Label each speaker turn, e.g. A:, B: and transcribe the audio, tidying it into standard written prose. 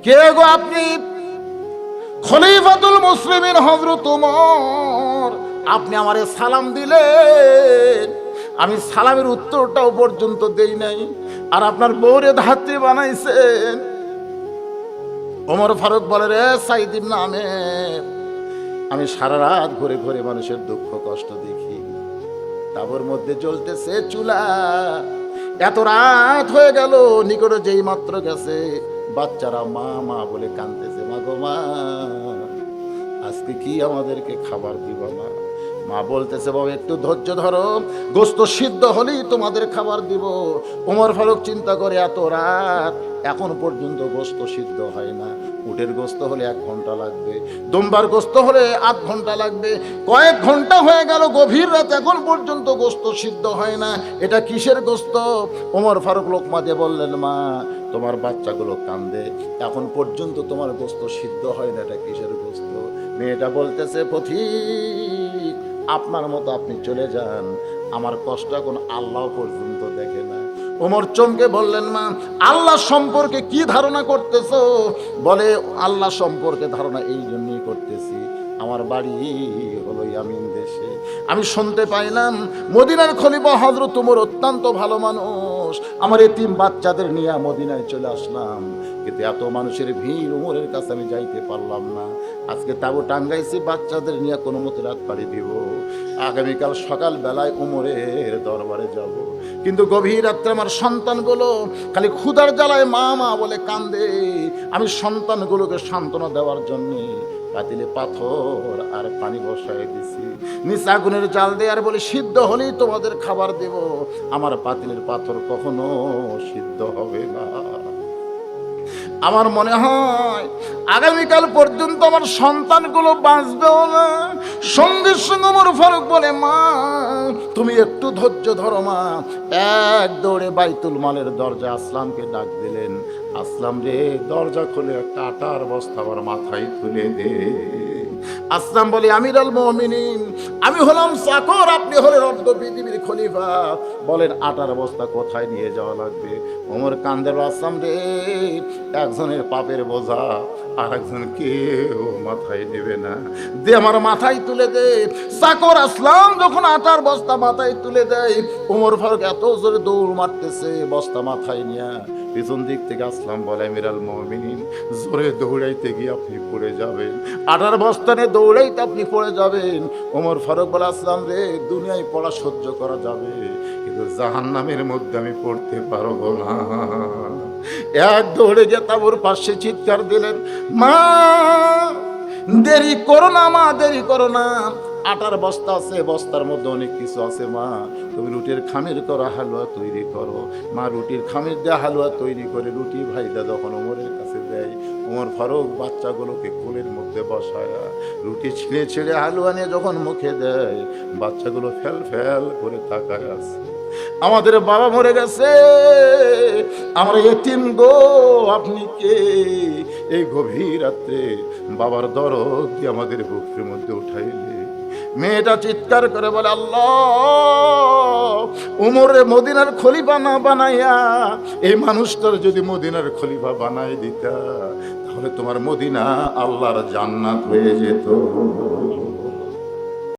A: কে গো আপনি? খলিফাতুল মুসলিমিন হযরত ওমর, আপনি আমারে সালাম দিলেন, আমি সালামের উত্তরটাও পর্যন্ত দেই নাই, আর আপনার বউরে ধাত্রী বানাইছেন। ওমর ফারুক বলে, রে সাইদ ইবনে আমের, আমি সারা রাত ঘুরে ঘুরে মানুষের দুঃখ কষ্ট দেখি, তাবর মধ্যে জ্বলতেছে চুলা, এত রাত হয়ে গেল, নিকটে যেই মাত্র গেছে বাচ্চারা মা মা বলে কাঁদতেছে, মা গো মা, আজকে কি আমাদেরকে খাবার দিবা না? মা বলতেছে, বাবা একটু ধৈর্য ধরো, গোস্ত সিদ্ধ হলেই তোমাদের খাবার দিব। ওমর ফারুক চিন্তা করে, এত রাত এখন পর্যন্ত গোস্ত সিদ্ধ হয় না, উটের গোস্ত হলে 1 ঘন্টা লাগবে, দুম্বার গোস্ত হলে 8 ঘন্টা লাগবে, কয়েক ঘন্টা হয়ে গেল, গভীর রাত, এখন পর্যন্ত গোস্ত সিদ্ধ হয় না, এটা কিসের গোস্ত? ওমর ফারুক লোকমা দিয়ে বললেন, মা তোমার বাচ্চাগুলো কান্দে, এখন পর্যন্ত তোমার গোস্ত সিদ্ধ হয় না, এটা কিসের গোস্ত? মেয়েটা বলতেছে, পথিক আপনার মতো আপনি চলে যান, আমার কষ্ট এখন আল্লাহ পর্যন্ত দেখে না। ওমর চমকে বললেন, মা আল্লাহ সম্পর্কে কি ধারণা করতেছো? বলে, আল্লাহ সম্পর্কে ধারণা এই জন্যই করতেছি, আমার বাড়ি হলো ইয়ামিন দেশে, আমি শুনতে পাইলাম মদিনার খলিফা হযরত ওমর অত্যন্ত ভালো মানুষ, আমার এতিম বাচ্চাদের নিয়ে মদিনায় চলে আসলাম, কিন্তু এত মানুষের ভিড়, ওমরের কাছে আমি যাইতে পারলাম না, আজকে তাবু টাঙ্গাইছি, বাচ্চাদের নিয়ে কোনো মতে রাত পাড়ি দিব, আগামীকাল সকাল বেলায় ওমরের দরবারে যাব, কিন্তু গভীর রাত্রে আমার সন্তানগুলো খালি ক্ষুধার জ্বালায় মা মা বলে কান্দে, আমি সন্তানগুলোকে সান্ত্বনা দেওয়ার জন্যে পাতিলে পাথর আর পানি বসায় দিছি, নিচে আগুনের জাল দিয়ে আর বলি, সিদ্ধ হলেই তোমাদের খাবার দেব, আমার পাতিলের পাথর কখনো সিদ্ধ হবে না। আমার মনে হয় আগামীকাল পর্যন্ত আমার সন্তানগুলো বাঁচবেও না। সঙ্গে সঙ্গে ওমর ফারুক বলে, মা তুমি একটু ধৈর্য ধরো মা। এক দৌড়ে বাইতুল মালের দরজা আসলামকে ডাক দিলেন, আসলাম রে, দরজা খুলে একটা আটার বস্তা আমার মাথায় তুলে দে। আসলাম বলে, আমিরুল মুমিনিন, আমি হলাম চাকর, আপনি হলেন অর্ধ পৃথিবীর খলিফা, বলেন আটার বস্তা কোথায় নিয়ে যাওয়া লাগবে? ওমর কান্দের, আসলাম রে, একজনের পাপের বোঝা আর একজন কেউ মাথায় নেবে না, দে আমার মাথায় তুলে দে। চাকর আসলাম যখন আটার বস্তা মাথায় তুলে দেয়, ওমর ফারুক এত জোরে দৌড় মারতেছে বস্তা মাথায় নিয়ে, পিছন দিক থেকে আসলাম বলে, আমিরুল মুমিনিন, জোরে দৌড়াইতে গিয়ে আপনি পড়ে যাবেন, আটার বস্তানে দৌড়াইতে আপনি পড়ে যাবেন। ওমর ফারুক বলে, আসলাম রে, দুনিয়ায় পড়া সহ্য করা যাবে, কিন্তু জাহান্নামের মধ্যে আমি পড়তে পারবো না। এক দৌড়ে গিয়ে তাবুর পাশে চিৎকার দিলেন, মা দেরি করো না, মা দেরি করো না, আটার বস্তা আছে, বস্তার মধ্যে অনেক কিছু আছে, মা তুমি রুটির খামির করো, হালুয়া তৈরি করো। মা রুটির খামির দিয়ে হালুয়া তৈরি করে রুটি ভাইদা যখন ওমরের কাছে দেয়, ওমর ফারুক বাচ্চাগুলোকে কোলের মধ্যে বসায়া রুটি ছিঁড়ে ছিঁড়ে হালুয়া নিয়ে যখন মুখে দেয়, বাচ্চাগুলো ফেল ফেল করে তাকায় আছে। আমাদের বাবা মরে গেছে, আমরা এতিম গো, আপনি কে? এই গভীর রাত্রে বাবার দরদ দিয়ে আমাদের বুকের মধ্যে উঠাইলে। মেয়েটা চিৎকার করে বলে, আল্লাহ, উমরে মদিনার খলিফা না বানাইয়া এই মানুষটার যদি মদিনার খলিফা বানাই দিতা, তাহলে তোমার মদিনা আল্লাহর জান্নাত হয়ে যেত।